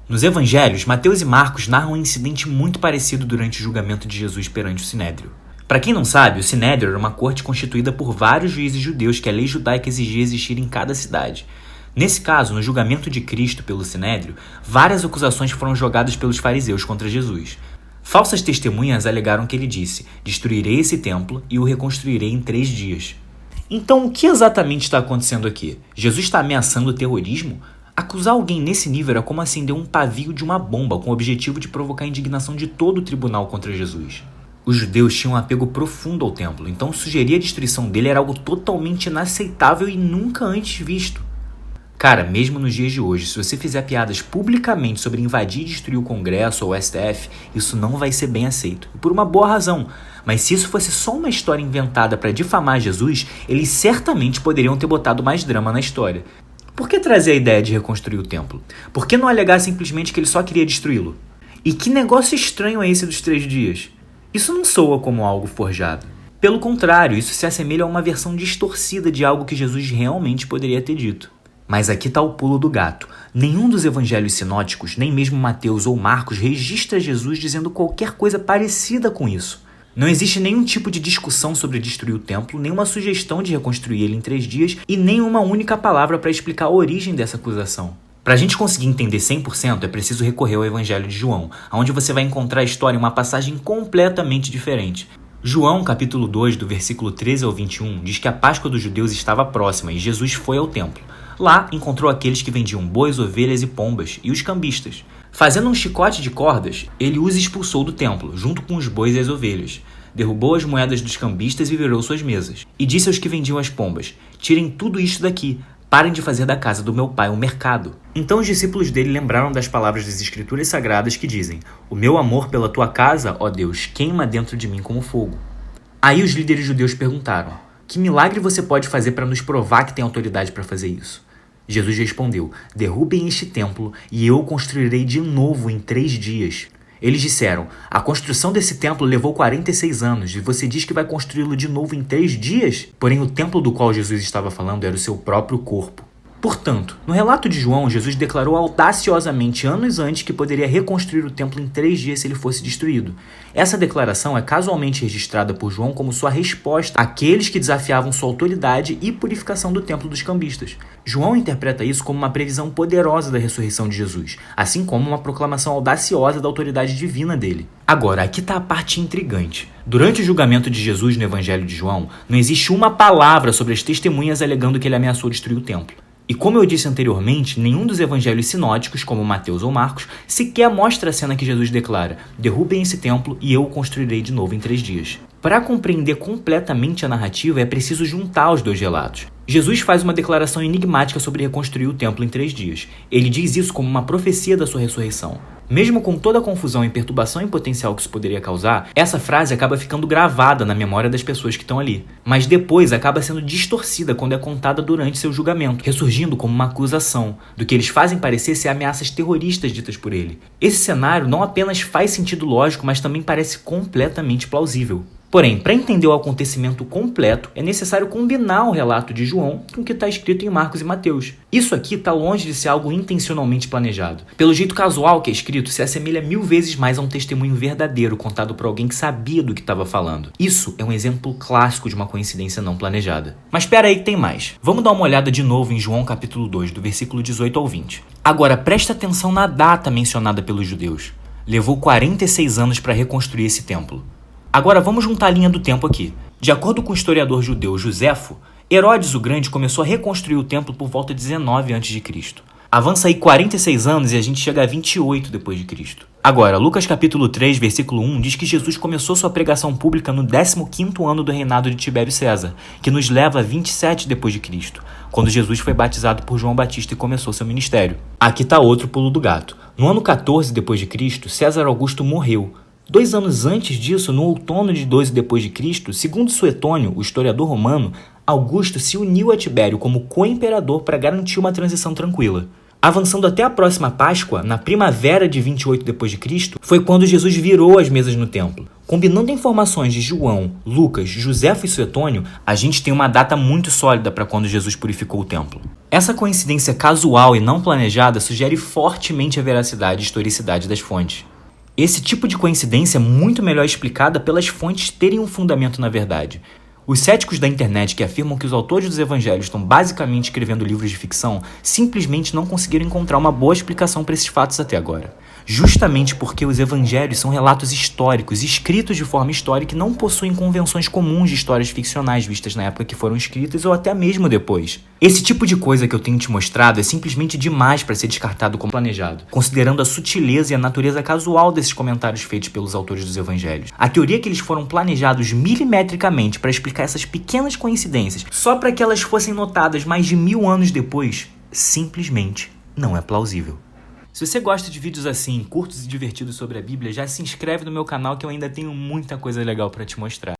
Nos evangelhos, Mateus e Marcos narram um incidente muito parecido durante o julgamento de Jesus perante o Sinédrio. Para quem não sabe, o Sinédrio era uma corte constituída por vários juízes judeus que a lei judaica exigia existir em cada cidade. Nesse caso, no julgamento de Cristo pelo Sinédrio, várias acusações foram jogadas pelos fariseus contra Jesus. Falsas testemunhas alegaram que ele disse: "Destruirei esse templo e o reconstruirei em 3 dias". Então, o que exatamente está acontecendo aqui? Jesus está ameaçando o terrorismo? Acusar alguém nesse nível era como acender um pavio de uma bomba com o objetivo de provocar a indignação de todo o tribunal contra Jesus. Os judeus tinham um apego profundo ao templo, então sugerir a destruição dele era algo totalmente inaceitável e nunca antes visto. Cara, mesmo nos dias de hoje, se você fizer piadas publicamente sobre invadir e destruir o Congresso ou o STF, isso não vai ser bem aceito, e por uma boa razão. Mas se isso fosse só uma história inventada para difamar Jesus, eles certamente poderiam ter botado mais drama na história. Por que trazer a ideia de reconstruir o templo? Por que não alegar simplesmente que ele só queria destruí-lo? E que negócio estranho é esse dos 3 dias? Isso não soa como algo forjado. Pelo contrário, isso se assemelha a uma versão distorcida de algo que Jesus realmente poderia ter dito. Mas aqui está o pulo do gato. Nenhum dos evangelhos sinóticos, nem mesmo Mateus ou Marcos, registra Jesus dizendo qualquer coisa parecida com isso. Não existe nenhum tipo de discussão sobre destruir o templo, nenhuma sugestão de reconstruir ele em 3 dias e nenhuma única palavra para explicar a origem dessa acusação. Para a gente conseguir entender 100%, é preciso recorrer ao Evangelho de João, onde você vai encontrar a história em uma passagem completamente diferente. João, capítulo 2, do versículo 13 ao 21, diz que a Páscoa dos judeus estava próxima e Jesus foi ao templo. Lá, encontrou aqueles que vendiam bois, ovelhas e pombas, e os cambistas. Fazendo um chicote de cordas, ele os expulsou do templo, junto com os bois e as ovelhas. Derrubou as moedas dos cambistas e virou suas mesas. E disse aos que vendiam as pombas: "Tirem tudo isto daqui, parem de fazer da casa do meu pai um mercado." Então os discípulos dele lembraram das palavras das Escrituras Sagradas que dizem: "O meu amor pela tua casa, ó Deus, queima dentro de mim como fogo." Aí os líderes judeus perguntaram: "Que milagre você pode fazer para nos provar que tem autoridade para fazer isso?" Jesus respondeu: "Derrubem este templo e eu o construirei de novo em 3 dias." Eles disseram: "A construção desse templo levou 46 anos e você diz que vai construí-lo de novo em 3 dias?" Porém, o templo do qual Jesus estava falando era o seu próprio corpo. Portanto, no relato de João, Jesus declarou audaciosamente anos antes que poderia reconstruir o templo em 3 dias se ele fosse destruído. Essa declaração é casualmente registrada por João como sua resposta àqueles que desafiavam sua autoridade e purificação do templo dos cambistas. João interpreta isso como uma previsão poderosa da ressurreição de Jesus, assim como uma proclamação audaciosa da autoridade divina dele. Agora, aqui está a parte intrigante. Durante o julgamento de Jesus no Evangelho de João, não existe uma palavra sobre as testemunhas alegando que ele ameaçou destruir o templo. E como eu disse anteriormente, nenhum dos evangelhos sinóticos, como Mateus ou Marcos, sequer mostra a cena que Jesus declara: "Derrubem esse templo e eu o construirei de novo em 3 dias." Para compreender completamente a narrativa, é preciso juntar os 2 relatos. Jesus faz uma declaração enigmática sobre reconstruir o templo em 3 dias. Ele diz isso como uma profecia da sua ressurreição. Mesmo com toda a confusão e perturbação em potencial que isso poderia causar, essa frase acaba ficando gravada na memória das pessoas que estão ali. Mas depois acaba sendo distorcida quando é contada durante seu julgamento, ressurgindo como uma acusação, do que eles fazem parecer ser ameaças terroristas ditas por ele. Esse cenário não apenas faz sentido lógico, mas também parece completamente plausível. Porém, para entender o acontecimento completo, é necessário combinar o relato de João com o que está escrito em Marcos e Mateus. Isso aqui está longe de ser algo intencionalmente planejado. Pelo jeito casual que é escrito, se assemelha 1000 vezes mais a um testemunho verdadeiro contado por alguém que sabia do que estava falando. Isso é um exemplo clássico de uma coincidência não planejada. Mas espera aí que tem mais. Vamos dar uma olhada de novo em João capítulo 2, do versículo 18 ao 20. Agora, presta atenção na data mencionada pelos judeus. Levou 46 anos para reconstruir esse templo. Agora vamos juntar a linha do tempo aqui. De acordo com o historiador judeu Josefo, Herodes o Grande começou a reconstruir o templo por volta de 19 a.C. Avança aí 46 anos e a gente chega a 28 d.C. Agora, Lucas capítulo 3, versículo 1 diz que Jesus começou sua pregação pública no 15º ano do reinado de Tibério César, que nos leva a 27 d.C., quando Jesus foi batizado por João Batista e começou seu ministério. Aqui está outro pulo do gato. No ano 14 d.C., César Augusto morreu. 2 anos antes disso, no outono de 12 d.C., segundo Suetônio, o historiador romano, Augusto se uniu a Tibério como co-imperador para garantir uma transição tranquila. Avançando até a próxima Páscoa, na primavera de 28 d.C., foi quando Jesus virou as mesas no templo. Combinando informações de João, Lucas, Joséfo e Suetônio, a gente tem uma data muito sólida para quando Jesus purificou o templo. Essa coincidência casual e não planejada sugere fortemente a veracidade e historicidade das fontes. Esse tipo de coincidência é muito melhor explicada pelas fontes terem um fundamento na verdade. Os céticos da internet que afirmam que os autores dos evangelhos estão basicamente escrevendo livros de ficção simplesmente não conseguiram encontrar uma boa explicação para esses fatos até agora. Justamente porque os evangelhos são relatos históricos, escritos de forma histórica e não possuem convenções comuns de histórias ficcionais vistas na época que foram escritas ou até mesmo depois. Esse tipo de coisa que eu tenho te mostrado é simplesmente demais para ser descartado como planejado, considerando a sutileza e a natureza casual desses comentários feitos pelos autores dos evangelhos. A teoria que eles foram planejados milimetricamente para explicar essas pequenas coincidências, só para que elas fossem notadas mais de 1000 anos depois, simplesmente não é plausível. Se você gosta de vídeos assim, curtos e divertidos sobre a Bíblia, já se inscreve no meu canal que eu ainda tenho muita coisa legal para te mostrar.